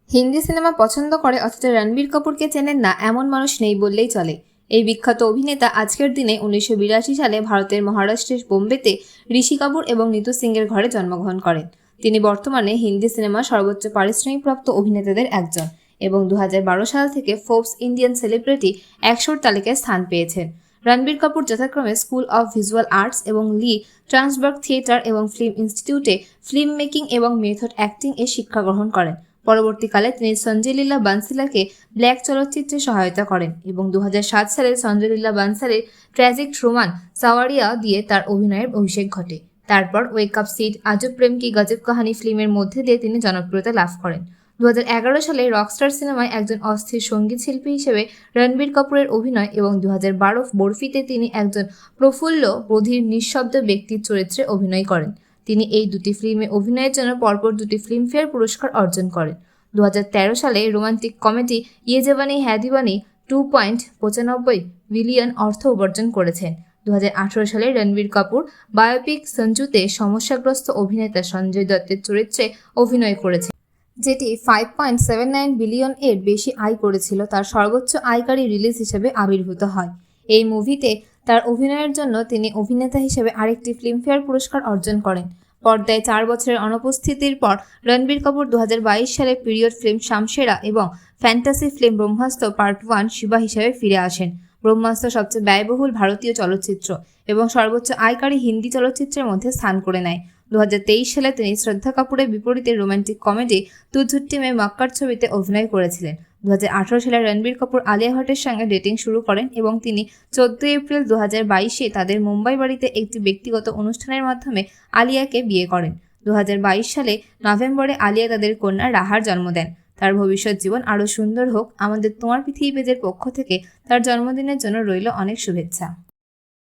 Hindi cinema পছন্দ করে অথচ রণবীর কাপুরকে চেনেন না এমন মানুষ নেই বললেই চলে। এই বিখ্যাত অভিনেতা আজকের দিনে 1982 সালে ভারতের মহারাষ্ট্রের বোম্বেতে ঋষি কাপুর এবং নিতু সিংয়ের ঘরে জন্মগ্রহণ করেন। তিনি বর্তমানে হিন্দি সিনেমার সর্বোচ্চ পারিশ্রমিকপ্রাপ্ত অভিনেতাদের একজন এবং 2012 সাল থেকে ফোর্বস ইন্ডিয়ান সেলিব্রিটি 100 তালিকায় স্থান পেয়েছেন। রণবীর কাপুর যথাক্রমে স্কুল অফ ভিজুয়াল আর্টস এবং লি ট্রান্সবার্গ থিয়েটার এবং ফিল্ম ইনস্টিটিউটে ফিল্ম মেকিং এবং মেথড অ্যাক্টিং এ শিক্ষা গ্রহণ করেন। পরবর্তীকালে তিনি সঞ্জয় লীলা বানসালকে ব্ল্যাক চলচ্চিত্রে সহায়তা করেন এবং 2007 সালে সঞ্জয় লীলা বানসালের ট্র্যাজিক রোমান সাওয়ারিয়া দিয়ে তার অভিনয়ের অভিষেক ঘটে। তারপর ওয়েক আপ সিড, আজব প্রেম কি গজব কাহানি ফিল্মের মধ্যে দিয়ে তিনি জনপ্রিয়তা লাভ করেন। 2011 সালে রকস্টার সিনেমায় একজন অস্থির সঙ্গীত শিল্পী হিসেবে রণবীর কাপুরের অভিনয় এবং 2012 বরফিতে তিনি একজন প্রফুল্ল বধির নিঃশব্দ ব্যক্তির চরিত্রে অভিনয় করেন। তিনি এই দুটি ফিল্মে অভিনয়ের জন্য পরপর দুটি ফিল্মফেয়ার পুরস্কার অর্জন করেন। 2013 সালে রোমান্টিক কমেডি ইয়ে জাবানি হ্যায় দিওয়ানি 2.95 বিলিয়ন অর্থ উপার্জন করেছেন। 2018 সালে রণবীর কাপুর বায়োপিক সঞ্জুতে সমস্যাগ্রস্ত অভিনেতা সঞ্জয় দত্তের চরিত্রে অভিনয় করেছেন, যেটি 5.79 বিলিয়ন এর বেশি আয় করেছিল। তার সর্বোচ্চ আয়কারী রিলিজ হিসেবে আবির্ভূত হয়। এই মুভিতে তার অভিনয়ের জন্য তিনি অভিনেতা হিসেবে আরেকটি ফিল্মফেয়ার পুরস্কার অর্জন করেন। পর্দায় 4 বছরের অনুপস্থিতির পর রণবীর কাপুর 2022 সালে পিরিয়ড ফিল্ম শামশেরা এবং ফ্যান্টাসি ফিল্ম ব্রহ্মাস্ত্র পার্ট 1 শিবা হিসেবে ফিরে আসেন। ব্রহ্মাস্ত্র সবচেয়ে ব্যয়বহুল ভারতীয় চলচ্চিত্র এবং সর্বোচ্চ আয়কারী হিন্দি চলচ্চিত্রের মধ্যে স্থান করে নেয়। 2023 সালে তিনি শ্রদ্ধা কাপুরের বিপরীতে রোমান্টিক কমেডি তু ঝুট্টি মে মক্কর ছবিতে অভিনয় করেছিলেন। 2018 সালে রণবীর কাপুর আলিয়া ভাটের সঙ্গে ডেটিং শুরু করেন এবং তিনি 14 এপ্রিল 2022-এ তাদের মুম্বাই বাড়িতে একটি ব্যক্তিগত অনুষ্ঠানের মাধ্যমে আলিয়াকে বিয়ে করেন। 2022 সালে নভেম্বরে আলিয়া তাদের কন্যা রাহার জন্ম দেন। তার ভবিষ্যৎ জীবন আরও সুন্দর হোক। আমাদের তোমার পৃথিবী পেজের পক্ষ থেকে তার জন্মদিনের জন্য রইল অনেক শুভেচ্ছা।